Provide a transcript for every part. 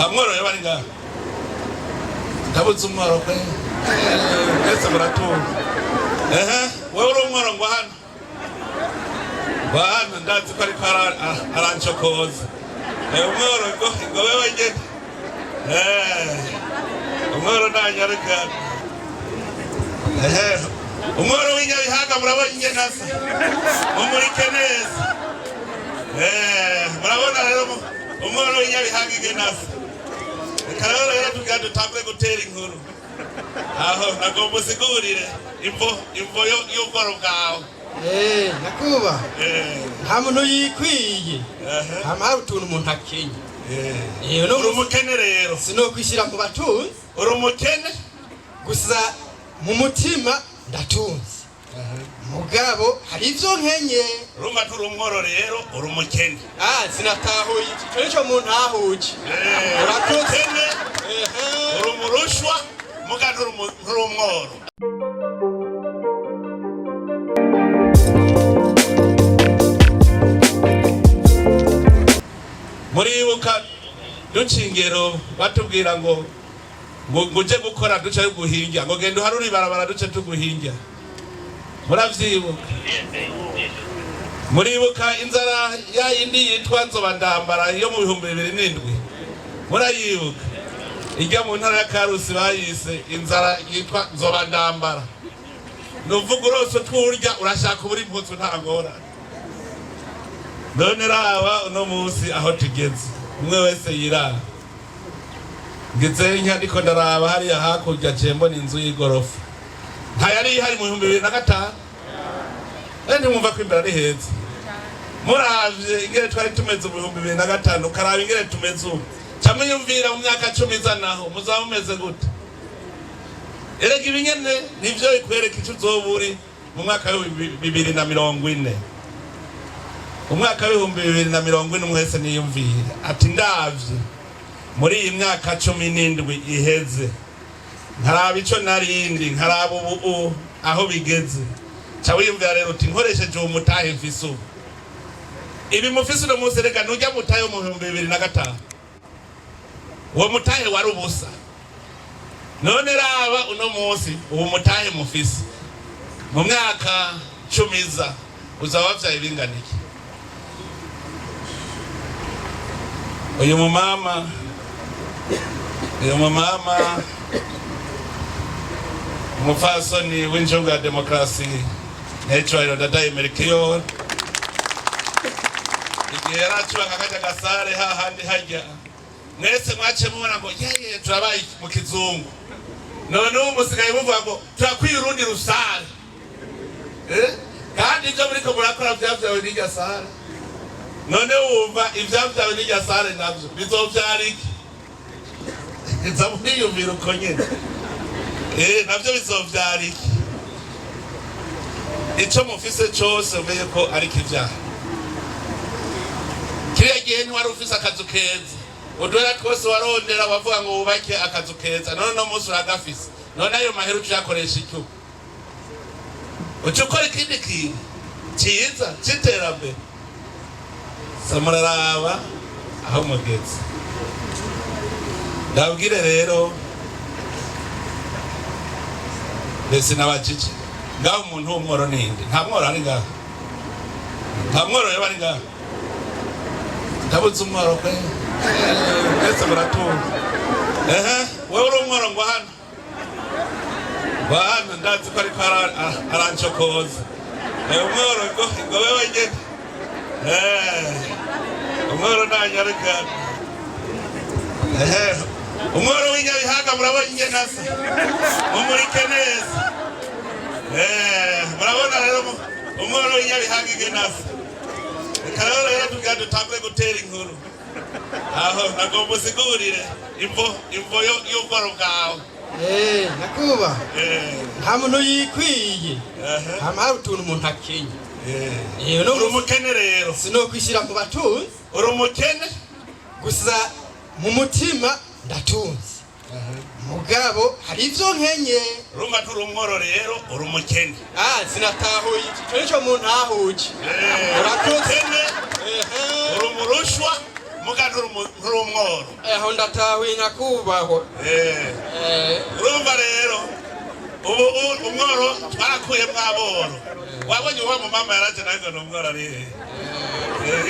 Mwaro yabari ngaha ndabuze umwaro kwe ese muratumva wewe uri umwaro ngo hano bana ndazi ko ariko arancokoza umwaro ngo wewe nyene umwaro nanyaruka umwaro w'Inyabihanga murabona ingene asa mumurike neza murabona rero umwaro w'Inyabihanga ingene asa kararo rero tugenda dutangure gutera inkuru aho nagomba usigurire imvo y'ubworo bwawe nakuba nta muntu yikwiye hama utuntu umuntu akenye uri umukene rero sinokwishyira mu batunzi uri umukene gusa mu mutima ndatunze mugabo hari ivyo nkenye urumva turi umworo rero uri umukene sinatahuye icyo nico muntu ahuje urakene uri umurushwa mugabo uri umworo muribuka ducingero batubwira ngo uje gukora duce guhinga ngo genda uharuri barabara duce tuguhinga muravyibuka muribuka inzara ya yindi yitwa nzobandambara yo mu 2007 murayibuka ijya mu ntara ya Karusi bayise inzara yitwa nzobandambara nuvuga urose twurya urashaka uburi impuzu ntangora none raba uno munsi aho tugeze umwe wese yirara ngeze inyandiko ndaraba hariya hakurya cembo n'inzu y'igorofa ntayari ihari mu 2005 mwumva ko imbere ari heza muravye ingere twari tumeze mu 2005 ukaraba ingere tumeze ubu camwe yumvira mu myaka 10 izanaho muzaba mumeze gute erega ibinyene nivyo bikwereka ico uzoburi mu mwaka wa 2040 umwaka wa 2040 mwese niyumvira ati ndavye muri iyi myaka 17 iheze nkaraba ico narindi nkaraba ubu aho bigeze cawiyumvira rero uti nkoresheje umutahe mfise ubu ibi mufise no munsi reka nujya mutahe mu 2005 uwo mutahe wari ubusa none raba uno munsi ubu mutahe mufise mu myaka 10 uzaba wavyaye binganiki uyu mumama umufasoni w'injungu ya demokrasi n'icubahiro dadaye Melchior igihe yaracubaka kajya gasare hahandi hajya mwese mwace mubona ngo yeye turabaye mu kizungu none ubu musigaye muvuga ngo turakwiye urundi rusare kandi ibyo muriko murakora vyavyawe n'irya sare none wumva ivyavyawe n'irya sare navyo bizovyara iki iza mwiyumvira uko nyene navyo bizovyara iki ico mufise cose umenye ko ari kivyaha kiriya gihe ntiwari ufise akazu keza udwera twose warondera wavuga ngo wubake akazu keza none no munsi uragafise none ayo mahera ucakoresha icyo ucukora ikindi kintu ciza c'iterambere samuraraba aho mugeze ndabwire rero mbese n'abajije ngaho umuntu w'umworo ninde nta mworo ari ngaho nta mworo yabari ngaho ndabuze umworo kwe ese muratumva wewe uri umworo ngo hano bana ndazi ko ariko arancokoza umworo ngo wewe nyene umworo nanyaruka umwaro w'Inyabihanga murabona ingene asa mumurike neza murabona rero umwaro w'Inyabihanga ingene asa kararo rero tugenda dutangure gutera inkuru aho nagomba usigurire imvo y'ubworo bwawe nakuba nta muntu yikwiye hama utuntu umuntu akenye uri umukene rero sinokwishyira mu batunzi uri umukene gusa mu mutima ndatunze mugabo hari ivyo nkenye urumva turi umworo rero uri umukene sinatahuye icyo nico muntu ahuje urakene uri umurushwa muganura umworo aho ndatahuye nyakubahwa. urumva rero ubu umworo twarakuye mwaboro wabonye uwa mu mama yaraje nawe ngo umworo ari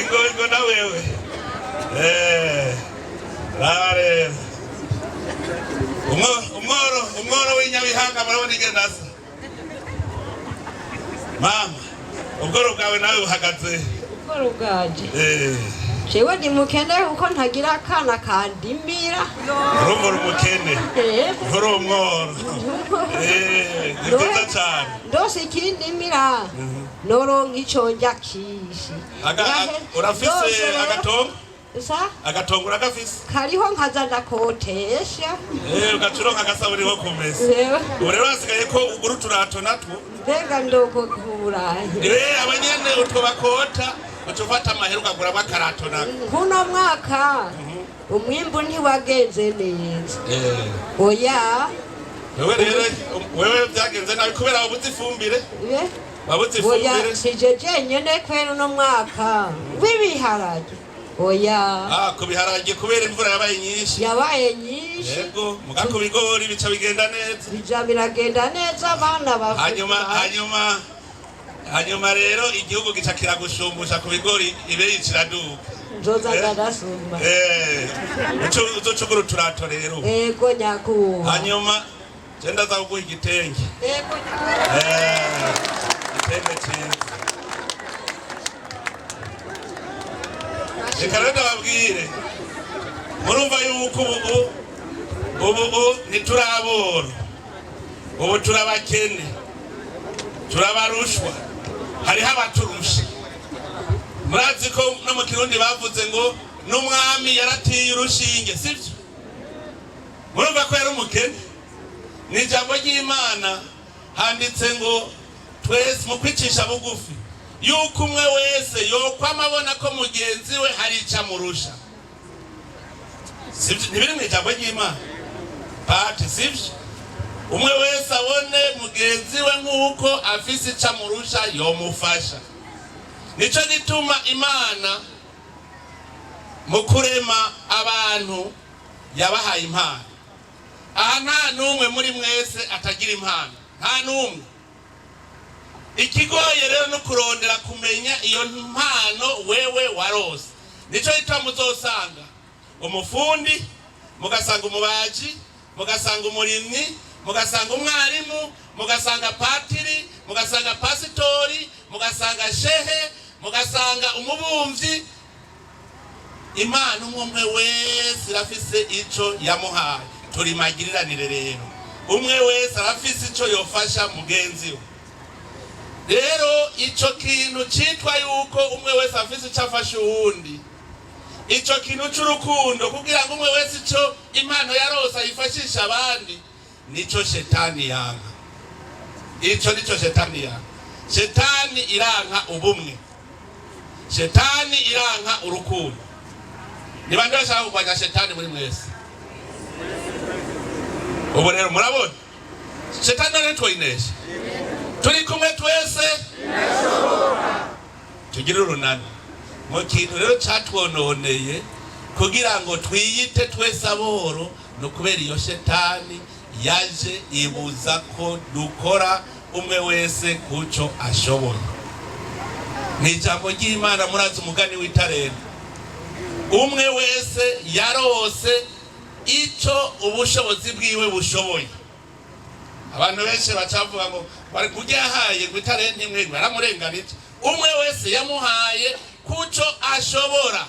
ingo na wewe rare umworo w'inyabihanga murabona igendasa mama ubworo bwawe nawe buhagaze ubworo bwaje jewe ndi mukene kuko ntagira akana kandimira urumva umukene uri umworo ni byiza cyane ndose ikindimira noronka ico njya kishi urafise agatongo agatongo uragafise kariho nkaza ndakotesha ugacuronka agasaburiho ku meza ubu rero hasigaye ko ugura uturato natwo mbega ndoko kuburahe abanyene utwo bakota utufata amahera ukaguramo akarato nako kuno mwaka umwimbu ntiwagenze neza oya wewe byagenze nabi kubera wabuze ifumbire oya sije jenyene kwera uno mwaka w'ibiharage oya kubiharage kubera imvura yabaye nyinshi yego muga ku bigori bica bigenda neza biragenda neza abana hanyuma rero igihugu gica kiragushumbusha ku bigori ibe yiciraduka nzoza ndarasumba uzocugura uturato rero yego nyakubahwa hanyuma genda za kuguha igitenge yego igitenge cyiza reka rero ndababwire murumva yuko ubu ntiturabora ubu turabakene turabarushwa hariho abaturusha murazi ko no mu Kirundi bavuze ngo n'umwami yaratiye urushinge sibyo murumva ko yari umukene ni ijambo ry'Imana handitse ngo twese mu kwicisha bugufi yuko umwe wese yokwama abona ko mugenzi we hari icamurusha sibyo ntibiri mu ijambo ry'Imana pati sibyo umwe wese abone mugenzi we nk'uko afise icamurusha yomufasha nico gituma Imana mu kurema abantu yabahaye impano aha nta n'umwe muri mwese atagira impano nta n'umwe ikigoye rero no kurondera kumenya iyo mpano wewe warose nico gituma muzosanga umufundi mugasanga umubaji mugasanga umurimyi mugasanga umwarimu mugasanga patiri mugasanga pasitori mugasanga shehe mugasanga umubumvyi impano umwe wese arafise ico yamuhaye turi magiriranire rero umwe wese arafise ico yofasha mugenzi we rero ico kintu citwa yuko umwe wese afise ico afasha uwundi ico kintu c'urukundo kugira ngo umwe wese ico impano yarose ayifashisha abandi nico shetani yanka ico nico shetani yanka shetani iranka ubumwe shetani iranka urukundo ni bande bashaka kurwanya shetani muri mwese ubu rero murabona shetani none twoyinesha turi kumwe twese tugire urunani mu kintu rero catwononeye kugira ngo twiyite twese aboro no kubera iyo shetani yaje ibuza ko dukora umwe wese kuco ashoboye ni ijambo ry'Imana murazi umugani w'itarenda umwe wese yarose ico ubushobozi bwiwe bushoboye abantu benshi bacavuga ngo bari kugihaye gwitarenda imwe baramurenganije umwe wese yamuhaye kuco ashobora